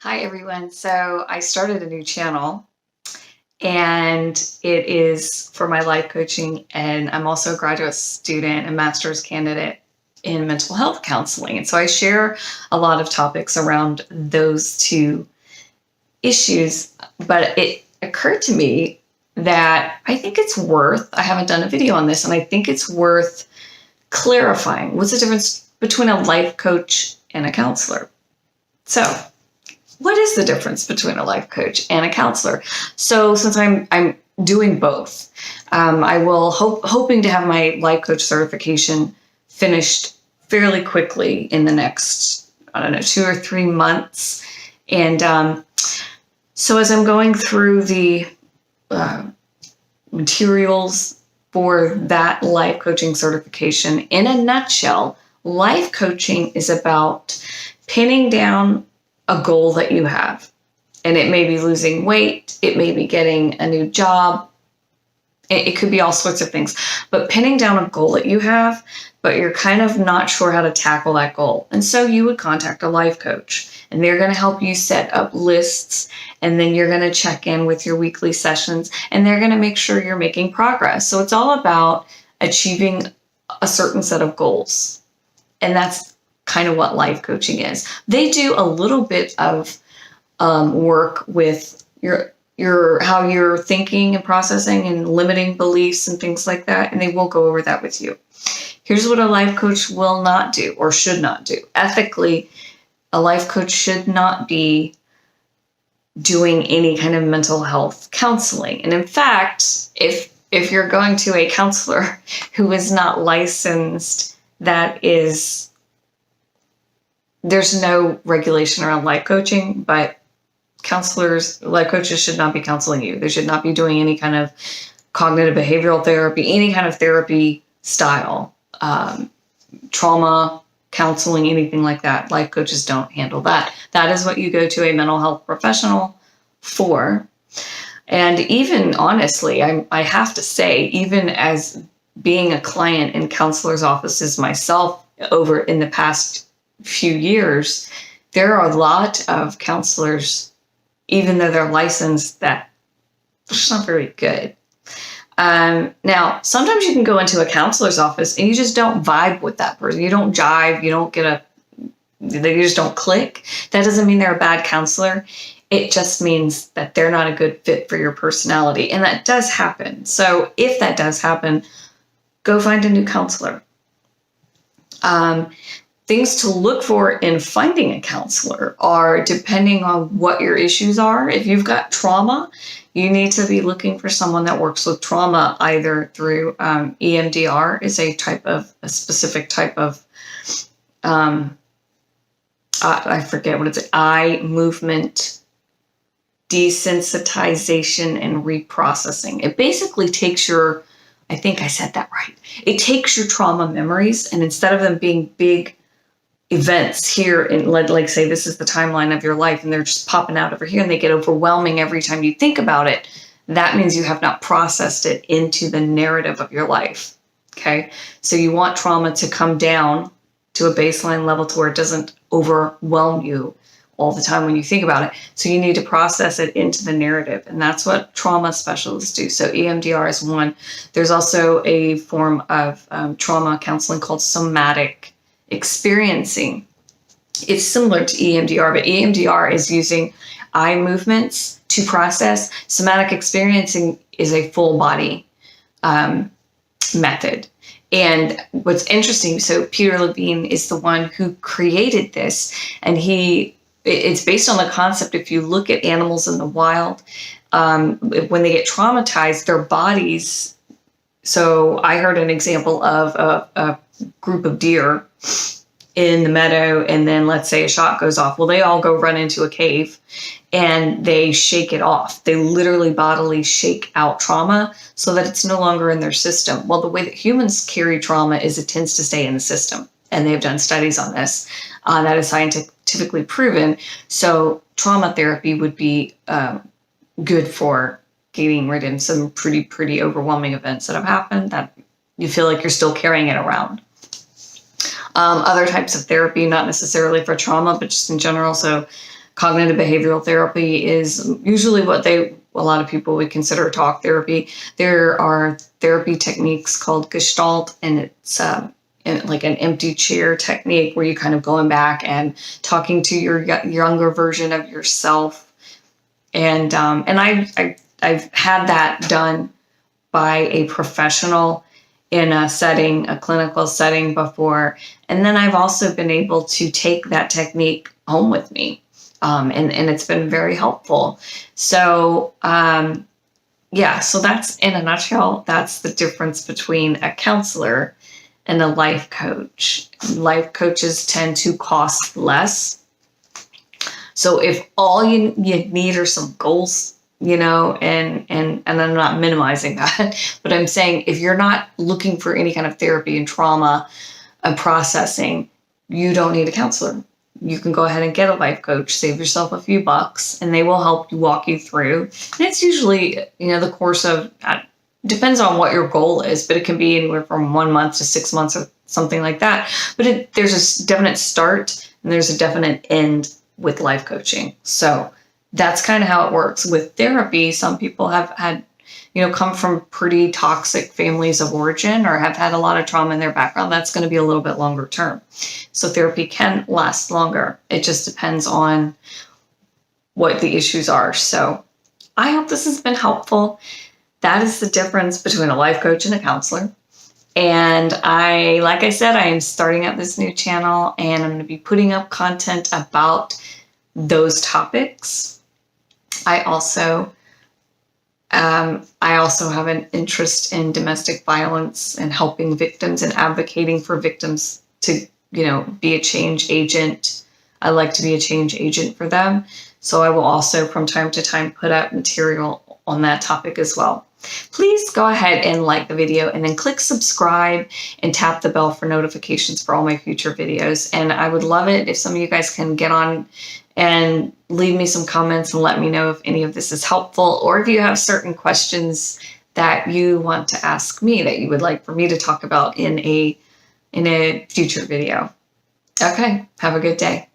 Hi, everyone. So I started a new channel and it is for my life coaching. And I'm also a graduate student and master's candidate in mental health counseling. And so I share a lot of topics around those two issues. But it occurred to me that I haven't done a video on this, and I think it's worth clarifying what's the difference between a life coach and a counselor. So, what is the difference between a life coach and a counselor? So since I'm doing both, I will hoping to have my life coach certification finished fairly quickly in the next, 2 or 3 months. And so as I'm going through the materials for that life coaching certification, in a nutshell, life coaching is about pinning down a goal that you have. And it may be losing weight, it may be getting a new job, it could be all sorts of things. But pinning down a goal that you have, but you're kind of not sure how to tackle that goal. And so you would contact a life coach, and they're going to help you set up lists, and then you're going to check in with your weekly sessions, and they're going to make sure you're making progress. So it's all about achieving a certain set of goals. And that's kind of what life coaching is. They do a little bit of work with your how you're thinking and processing and limiting beliefs and things like that, and they will go over that with you. Here's what a life coach will not do or should not do. Ethically, a life coach should not be doing any kind of mental health counseling. And in fact, if you're going to a counselor who is not licensed, there's no regulation around life coaching, but life coaches should not be counseling you. They should not be doing any kind of cognitive behavioral therapy, any kind of therapy style, trauma counseling, anything like that. Life coaches don't handle that. That is what you go to a mental health professional for. And even honestly, I have to say, even as being a client in counselors' offices myself over in the past few years, there are a lot of counselors, even though they're licensed, that are just not very good. Now, sometimes you can go into a counselor's office and you just don't vibe with that person. You don't jive. You just don't click. That doesn't mean they're a bad counselor. It just means that they're not a good fit for your personality. And that does happen. So if that does happen, go find a new counselor. Things to look for in finding a counselor are depending on what your issues are. If you've got trauma, you need to be looking for someone that works with trauma, either through EMDR is a specific type of, I forget what it's, eye movement desensitization and reprocessing. It basically takes I think I said that right. It takes your trauma memories, and instead of them being big events here in, like say this is the timeline of your life and they're just popping out over here and they get overwhelming every time you think about it, that means you have not processed it into the narrative of your life. Okay, so you want trauma to come down to a baseline level to where it doesn't overwhelm you all the time when you think about it. So you need to process it into the narrative, and that's what trauma specialists do. So EMDR is one. There's also a form of trauma counseling called somatic experiencing. It's similar to EMDR, but EMDR is using eye movements to process. Somatic experiencing is a full body method. And what's interesting, so Peter Levine is the one who created this, and it's based on the concept, if you look at animals in the wild, when they get traumatized, their bodies, so I heard an example of a group of deer in the meadow, and then let's say a shot goes off. Well, they all go run into a cave and they shake it off. They literally bodily shake out trauma so that it's no longer in their system. Well, the way that humans carry trauma is it tends to stay in the system. And they've done studies on this that is scientifically proven. So trauma therapy would be good for getting rid of some pretty overwhelming events that have happened that you feel like you're still carrying it around. Other types of therapy, not necessarily for trauma, but just in general. So Cognitive behavioral therapy is usually what a lot of people would consider talk therapy. There are therapy techniques called Gestalt, and it's like an empty chair technique where you kind of going back and talking to your younger version of yourself. And I've had that done by a professional in a setting, a clinical setting before. And then I've also been able to take that technique home with me. And it's been very helpful. So, so that's, in a nutshell, that's the difference between a counselor and a life coach. Life coaches tend to cost less. So if all you need are some goals, and I'm not minimizing that, but I'm saying if you're not looking for any kind of therapy and trauma and processing, you don't need a counselor. You can go ahead and get a life coach, save yourself a few bucks, and they will help you walk you through. And it's usually, the course of, depends on what your goal is, but it can be anywhere from 1 month to 6 months or something like that. But there's a definite start and there's a definite end with life coaching. So that's kind of how it works. With therapy, some people have had, come from pretty toxic families of origin or have had a lot of trauma in their background. That's going to be a little bit longer term. So therapy can last longer. It just depends on what the issues are. So I hope this has been helpful. That is the difference between a life coach and a counselor. And like I said, I am starting up this new channel and I'm going to be putting up content about those topics. I also have an interest in domestic violence and helping victims and advocating for victims to, be a change agent. I like to be a change agent for them. So I will also from time to time put out material on that topic as well. Please go ahead and like the video and then click subscribe and tap the bell for notifications for all my future videos. And I would love it if some of you guys can get on and leave me some comments and let me know if any of this is helpful, or if you have certain questions that you want to ask me that you would like for me to talk about in a future video. Okay, have a good day.